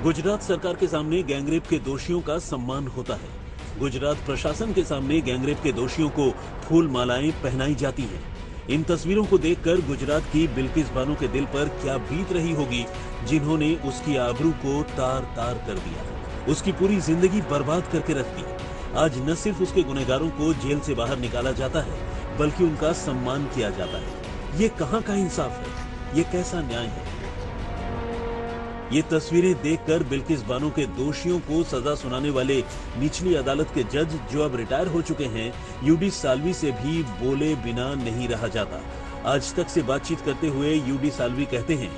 गुजरात सरकार के सामने गैंगरेप के दोषियों का सम्मान होता है। गुजरात प्रशासन के सामने गैंगरेप के दोषियों को फूल मालाएं पहनाई जाती हैं। इन तस्वीरों को देखकर गुजरात की बिल्किस बानो के दिल पर क्या बीत रही होगी, जिन्होंने उसकी आबरू को तार तार कर दिया, उसकी पूरी जिंदगी बर्बाद करके रख दी। आज न सिर्फ उसके गुनहगारों को जेल से बाहर निकाला जाता है, बल्कि उनका सम्मान किया जाता है। ये कहां का इंसाफ है? ये कैसा न्याय है? ये तस्वीरें देखकर बिल्किस बानो के दोषियों को सजा सुनाने वाले निचली अदालत के जज, जो अब रिटायर हो चुके हैं, यूडी साल्वी से भी बोले बिना नहीं रहा जाता। आज तक से बातचीत करते हुए यूडी साल्वी कहते हैं,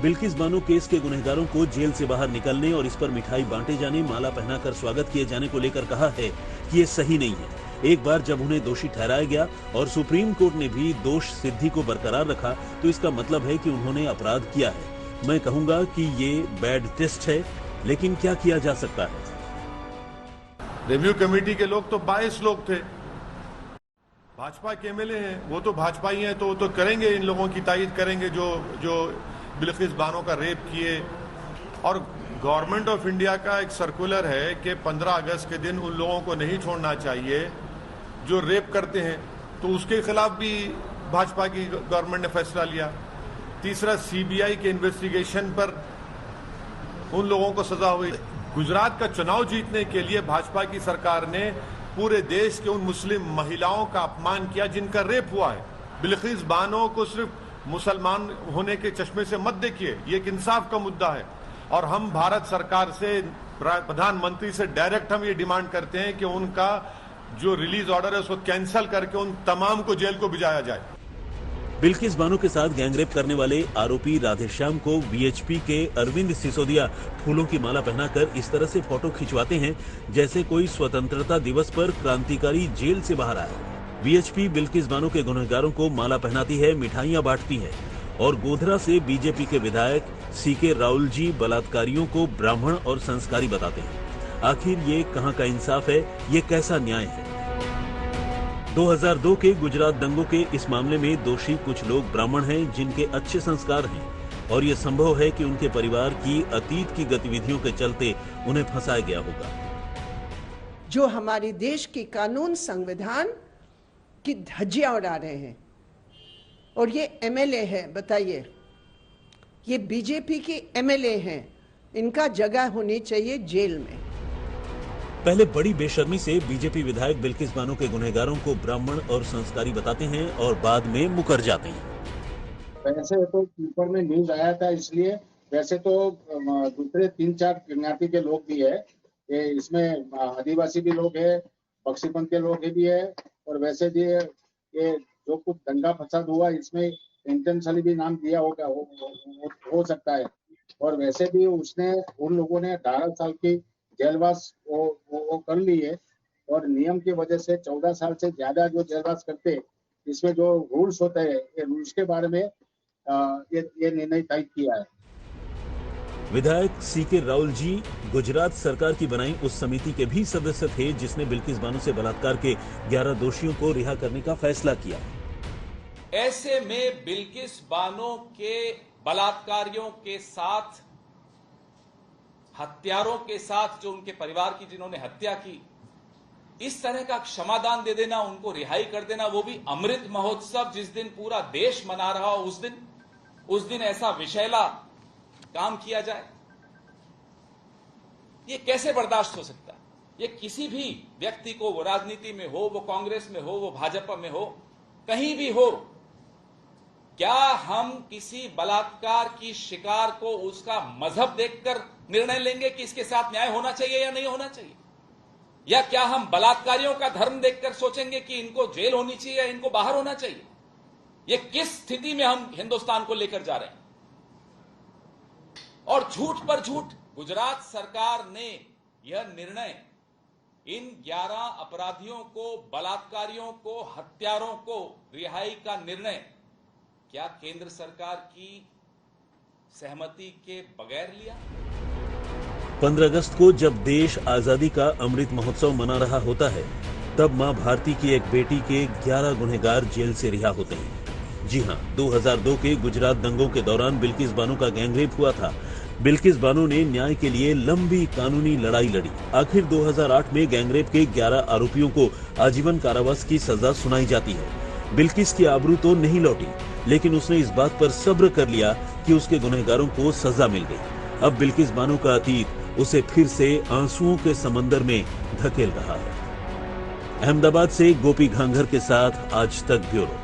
बिल्किस बानो केस के गुनहगारों को जेल से बाहर निकलने और इस पर मिठाई बांटे जाने, माला पहनाकर स्वागत किए जाने को लेकर कहा है कि ये सही नहीं है। एक बार जब उन्हें दोषी ठहराया गया और सुप्रीम कोर्ट ने भी दोष सिद्धि को बरकरार रखा, तो इसका मतलब है कि उन्होंने अपराध किया है। मैं कहूंगा कि ये बैड टेस्ट है, लेकिन क्या किया जा सकता है? रिव्यू कमेटी के लोग तो 22 लोग थे, भाजपा के एमएलए हैं, वो तो भाजपा ही हैं, तो वो तो करेंगे, इन लोगों की तायीद करेंगे जो बिल्किस बानो का रेप किए। और गवर्नमेंट ऑफ इंडिया का एक सर्कुलर है कि 15 अगस्त के दिन उन लोगों को नहीं छोड़ना चाहिए जो रेप करते हैं, तो उसके खिलाफ भी भाजपा की गवर्नमेंट ने फैसला लिया। तीसरा, सीबीआई के इन्वेस्टिगेशन पर उन लोगों को सजा हुई। गुजरात का चुनाव जीतने के लिए भाजपा की सरकार ने पूरे देश के उन मुस्लिम महिलाओं का अपमान किया जिनका रेप हुआ है। बिल्किस बानो को सिर्फ मुसलमान होने के चश्मे से मत देखिए, ये एक इंसाफ का मुद्दा है। और हम भारत सरकार से, प्रधानमंत्री से डायरेक्ट हम ये डिमांड करते हैं कि उनका जो रिलीज ऑर्डर है उसको कैंसिल करके उन तमाम को जेल को भिजाया जाए। बिल्किस बानो के साथ गैंगरेप करने वाले आरोपी राधेश्याम को वीएचपी के अरविंद सिसोदिया फूलों की माला पहनाकर इस तरह से फोटो खिंचवाते हैं जैसे कोई स्वतंत्रता दिवस पर क्रांतिकारी जेल से बाहर आए। वीएचपी बिल्किस बानो के गुनहगारों को माला पहनाती है, मिठाइयां बांटती है। और गोधरा से बीजेपी के विधायक सीके राहुल जी बलात्कारियों को ब्राह्मण और संस्कारी बताते हैं। आखिर ये कहां का इंसाफ है? ये कैसा न्याय है? 2002 के गुजरात दंगों के इस मामले में दोषी कुछ लोग ब्राह्मण हैं जिनके अच्छे संस्कार हैं, और ये संभव है कि उनके परिवार की अतीत की गतिविधियों के चलते उन्हें फंसाया गया होगा। जो हमारे देश की कानून, संविधान की धज्जियां उड़ा रहे हैं, और ये एमएलए है, बताइए, ये बीजेपी के एमएलए हैं, इनका जगह होनी चाहिए जेल में। पहले बड़ी बेशर्मी से बीजेपी विधायक बिल्किस बानो के गुनहगारों को ब्राह्मण और संस्कारी बताते हैं और बाद में मुकर जाते हैं। वैसे तो पेपर में न्यूज आया था, इसलिए वैसे तो दूसरे 3-4 ज्ञाति के लोग भी है, इसमें आदिवासी भी लोग है, बख्शीपंथ के लोग भी है, और वैसे भी ये जो कुछ दंगा फसाद हुआ इसमें इंटेंशनली भी नाम दिया होगा, हो सकता है। और वैसे भी उसने, उन लोगों ने 18 साल की जेलवास वो कर ली है, और नियम की वजह से 14 साल से ज्यादा जो जेलवास करते, इसमें जो रूल्स होते हैं, ये रूल्स के बारे में ये निर्णय तय किया है। विधायक सीके राहुल जी गुजरात सरकार की बनाई उस समिति के भी सदस्य थे जिसने बिल्किस बानो से बलात्कार के 11 दोषियों को रिहा करने का फैसला किया। ऐसे में बिल्किस बानो के बलात्कारियों के साथ, हत्यारों के साथ, जो उनके परिवार की जिन्होंने हत्या की, इस तरह का क्षमादान दे देना, उनको रिहाई कर देना, वो भी अमृत महोत्सव जिस दिन पूरा देश मना रहा हो, उस दिन ऐसा विषैला काम किया जाए, ये कैसे बर्दाश्त हो सकता है? ये किसी भी व्यक्ति को, वो राजनीति में हो, वो कांग्रेस में हो, वो भाजपा में हो, कहीं भी हो, क्या हम किसी बलात्कार की शिकार को उसका मजहब देखकर निर्णय लेंगे कि इसके साथ न्याय होना चाहिए या नहीं होना चाहिए? या क्या हम बलात्कारियों का धर्म देखकर सोचेंगे कि इनको जेल होनी चाहिए या इनको बाहर होना चाहिए? ये किस स्थिति में हम हिंदुस्तान को लेकर जा रहे हैं? और झूठ पर झूठ गुजरात सरकार ने यह निर्णय, इन 11 अपराधियों को, बलात्कारियों को, हत्यारों को रिहाई का निर्णय क्या केंद्र सरकार की सहमति के बगैर लिया? 15 अगस्त को जब देश आजादी का अमृत महोत्सव मना रहा होता है, तब मां भारती की एक बेटी के 11 गुनहगार जेल से रिहा होते हैं। जी हां, 2002 के गुजरात दंगों के दौरान बिल्किस बानो का गैंगरेप हुआ था, बिल्किस बानो ने न्याय के लिए लंबी कानूनी लड़ाई लड़ी। आखिर 2008 में गैंगरेप के 11 आरोपियों को आजीवन कारावास की सजा सुनाई जाती है। बिल्किस की आबरू तो नहीं लौटी, लेकिन उसने इस बात पर सब्र कर लिया कि उसके गुनहगारों को सजा मिल गई। अब बिल्किस बानो का अतीत उसे फिर से आंसुओं के समंदर में धकेल रहा है। अहमदाबाद से गोपी घांघर के साथ आज तक ब्यूरो।